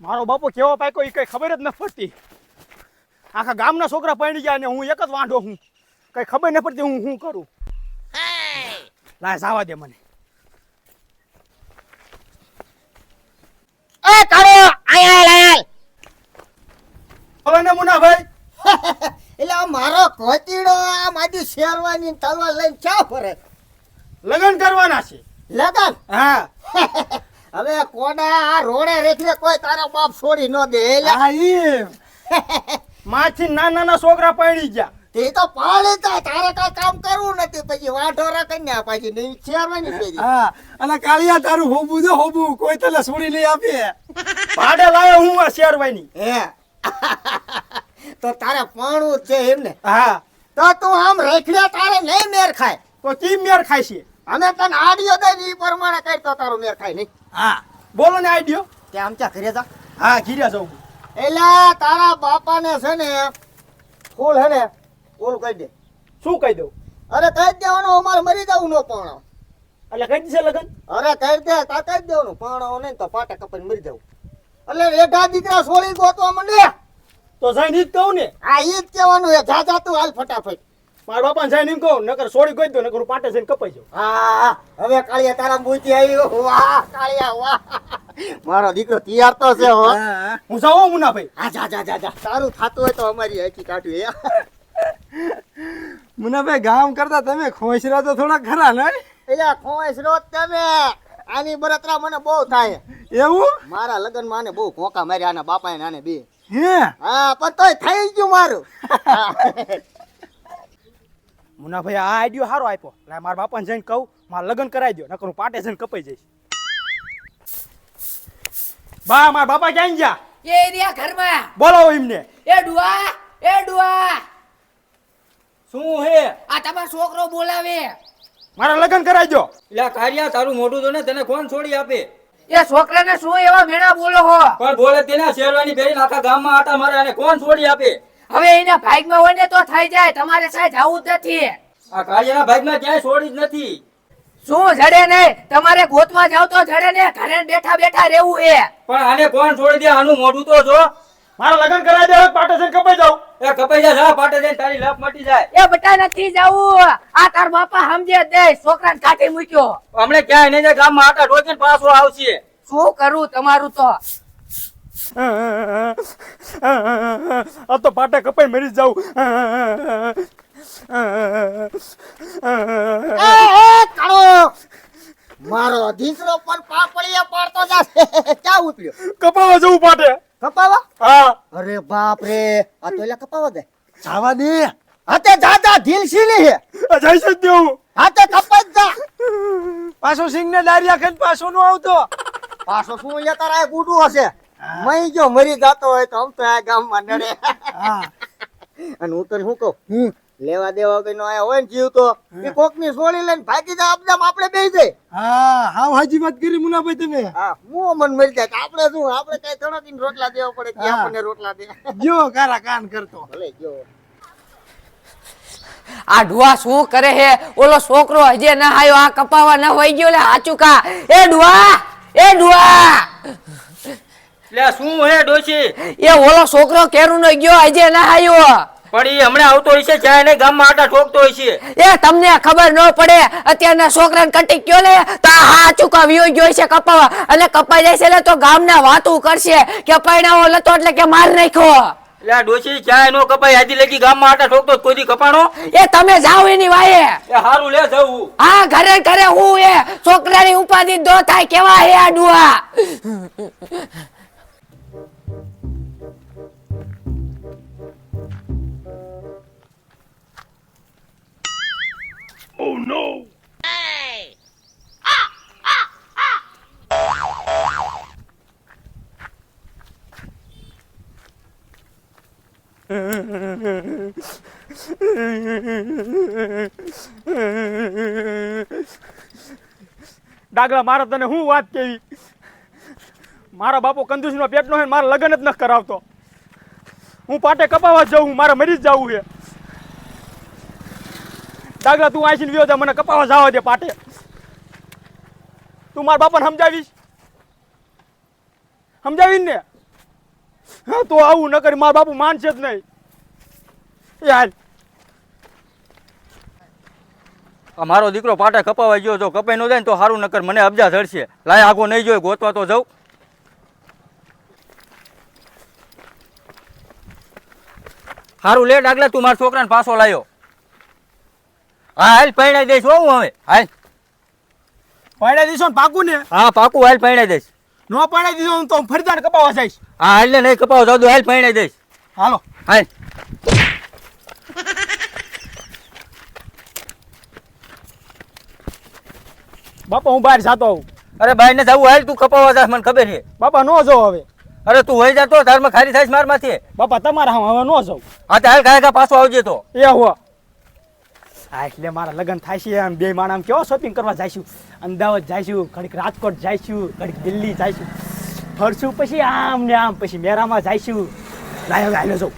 મારો બાપો કેવો પાક્યો એ કઈ ખબર જ ન પડતી. આખા ગામના છોકરા પરણી ગયા ને હું એક જ વાંઢો હું. કઈ ખબર ન પડતી હું શું કરું. લાય જવા દે મને. એ કાળો આયા હવે ને મુનાભાઈ એટલે આ મારો કોતીડો આ માજી શેરવાની તલવાર લઈને ચા ફરે. લગ્ન કરવાના છે. લગન હા હવે કોડા આ રોડે રેખલે કોઈ તારા બાપ છોડી ન દે એટલે હા ઈ માથી નાના છોકરા પરણી ગયા. તે તો પાળી જાય તારે કઈ કામ કરવું નથી પછી વાઢોરા કન્યા પાછી નહીં શેરવાની પેરી. હા અને કાળિયા તારું હોબું જો હોબું કોઈ તને છોડી નહીં આપે. ભાડે લાયો હું આ શેરવાની. હે તો તારે પાણું છે એમને. હા તો તું આમ રેખલે તારે નહીં મેર ખાય. તો કી મેર ખાય છે. અમે તને આડિયો દઈ ઈ પ્રમાણે કઈ તો તારું મેર ખાય નહીં. હા બોલો ને આઈડિયો. તે આમ ચા ઘરે જા. હા ઘીર્યા જાઉં. એટલે તારા બાપાને છે ને ફૂલ હે ને ફૂલ કહી દે. શું કહી દઉં? અરે કહી દેવાનું અમારે મરી જવું નો પાણો. એટલે કઈ દીશે લગ્ન? અરે કહી દે તા કહી દેવાનું પાણો નહીં તો પાટે કપીને મરી જવું. એટલે એઠા દીકરા છોડી ગોતવા માંડે. તો જઈને ઈ જ કહું ને. આ ઈ જ કહેવાનું હે જા જા તું હાલ ફટાફટ. મારા બાપાને જઈને એમ કહું નકર સોડી ગઈ દો નકર હું પાટે જઈને કપાઈ જાઉં. હા હવે કાળિયા તારા બુચી આવી. વાહ કાળિયા વાહ મારો દીકરો તૈયાર તો છે હો. હું જાઉં મુનાભાઈ. હા જા જા જા જા તારું થાતું હોય તો અમારી હકી કાઢ્યું મુનાભાઈ ગામ કરતા તમે ખોસરા તો થોડા ખરા ને. એટલે ખોઈશ રોજ તમે આની બળતરા મને બહુ થાય. એવું મારા લગ્ન માં બહુ કોકા માર્યા આના બાપા આને બે. હે હા પણ તોય થઈ ગયું મારું. મુનાભાઈ આ આઈડિયો સારો આપ્યો. એટલે મારા બાપાને જઈને કહું મારા લગ્ન કરાવી દો નકર હું પાટે જઈને કપાઈ જઈશ. બા મારા બાપા ક્યાં ગયા? એ રહ્યા ઘરમાં. બોલાવો એમને. એ ડુઆ શું હે? આ તમારો છોકરો બોલાવે. મારા લગ્ન કરાવી દો. એટલે કાર્યા તારું મોઢું તો ને તને કોણ છોડી આપે? એ છોકરાને શું એવા મેણા બોલો હો? પણ બોલે તેના શેરવાની પહેરીને આખા ગામમાં આટા મારે અને કોણ છોડી આપે? હવે એના ભાગમાં હોય ને તો થઈ જાય, તમારે સાહેબ જવું જ નથી. આ કાર્યાના ભાગમાં ક્યાંય છોડી જ નથી. શું જડે નહીં? તમારે ગોતમાં જાવ તો જડે ને, ઘરે બેઠા બેઠા રહેવું એ. પણ આને કોણ છોડી દે? આનું મોઢું તો જો. મારા લગ્ન કરાવી દો પાટે જઈને કપાઈ જાઉં. એ કપાઈ જા પાટે જઈને તારી લપ મટી જાય. એ બટા નથી જવું. આ તાર બાપા સમજે દે, છોકરાને કાઢી મૂક્યો. હમણે ક્યાંય નહીં જાય, ગામમાં આટા ઢોકીને પાછો આવશે. શું કરું તમારું તો? આ તો પાટે કપાઈ મરી જાઉં. કાળો મારો દીકરો પણ પાપડિયા પાડતો જશે. ક્યાં ઉતર્યો? કપાવા જવું પાટે. કપાવા? હા અરે બાપ રે આ તો એટલે કપાવા દે. જવા દે. હાતે જા જા ઢીલ સીલી હે. જઈ જ દેવું. હાતે કપાઈ જા. પાછો સિંગ ને દારિયા ખાઈને પાછો નો આવતો. પાછો શું અહીંયા તારા એક ઉડું હશે. મઈ ગયો મરી જાતો હોય તો આમ તો આ ગામમાં નડે. હા અને હું તને શું કહું લેવા દેવા કઈ નો આયા હોય ને જીવ તો એ કોક ની સોળી લઈને ભાગી જાય આપણે બેસી જાય. હા હાવ હાજી વાત કરી મુનાભાઈ તમે. હા હું મન મરી જાય આપણે શું આપણે કઈ તણકીને રોટલા દેવા પડે કે આપણને રોટલા દે. જો કારા કાન કરતો. ભલે જો આ ડુઆ શું કરે હે? ઓલો છોકરો હજે ના આયો, આ કપાવા ના વઈ ગયો. લે હાચું કા? એ ડુઆ એટલે શું હે ડોશી? એ ઓલો છોકરો કેરું નો ગયો, હજે ના આયો. પણ ઈ હમણાં આવતો હશે, ચાય ને ગામમાં આટા ઠોકતો હશે. એ તમને ખબર ન પડે? અત્યારના છોકરાને કટી ગયો ને તો હાચું કા વિયો ગયો છે કપાવા, અને કપાઈ જાય છે ને તો ગામના વાતું કરશે કે પૈણાવો લતો એટલે કે માર નાખ્યો. એટલે આ ડોશી ચાય નો કપાઈ આજી લગી ગામમાં આટા ઠોકતો કોઈ દી કપાણો? એ તમે જાઓ એની વાયે. એ હારું લે જવું. હા ઘરે ઘરે હું એ છોકરાની ઉપાધિ દો થાય કેવા હે આ ડુઆ. ડાગલા મારા તને હું વાત કેવી. મારા બાપો કંજૂસનો પેટનો હે, મારા લગ્ન જ ન કરાવતો. હું પાટે કપાવા જાઉં, મારે મરી જ જવું છે. ડાગલા તું આઈસીને વિયો જા, મને કપાવા જવા દે પાટે. તું મારા બાપાને સમજાવીશ ને? હા તો આવું ન કરી મારા બાપુ માનશે જ નહીં યાર. આ મારો દીકરો પાટા કપાવા ગયો, જો કપાઈ ન જાય ને તો સારું, નકર મને અબજા ચડશે. લાય આગો નહીં જોઈ, ગોતવા તો જાઉં. સારું લે ડાગલા, તું મારા છોકરાને પાછો લાયો. હા હાલ પૈણાઈ દઈશ હો હું હવે. હાલ પાડ્યા દીશો ને પાકું ને? હા પાકું, હાલ પૈણાઈ દઈશ. ન પાડ્યા દીધો તો હું ફરીદાર કપાવા જઈશ. હા હાલ ને નહીં કપાવો જાદુ, હાલ પૈણાઈ દઈશ. હાલો. હાલ બાપા હું બહાર જાતો આવું. અરે બાઈ ને જવું, હાલ તું કપાવા જા, મને ખબર છે. બાપા ન જાઉં હવે. અરે તું વહી જા તો તારમાં ખારી થાય માર માંથી. બાપા તમારા હવે ન જાઉં. હા તો હાલ કાંઈ પાછો આવજે તો. એ હો હા એટલે મારા લગ્ન થાય છે એમ બે માણસ કેવો શોપિંગ કરવા જઈશું, અમદાવાદ જઈશું, ઘડીક રાજકોટ જઈશું, ઘડીક દિલ્હી જઈશું, ફરશું, પછી આમ ને આમ, પછી મેરામાં જઈશું. લાયો હાલો જાઉં.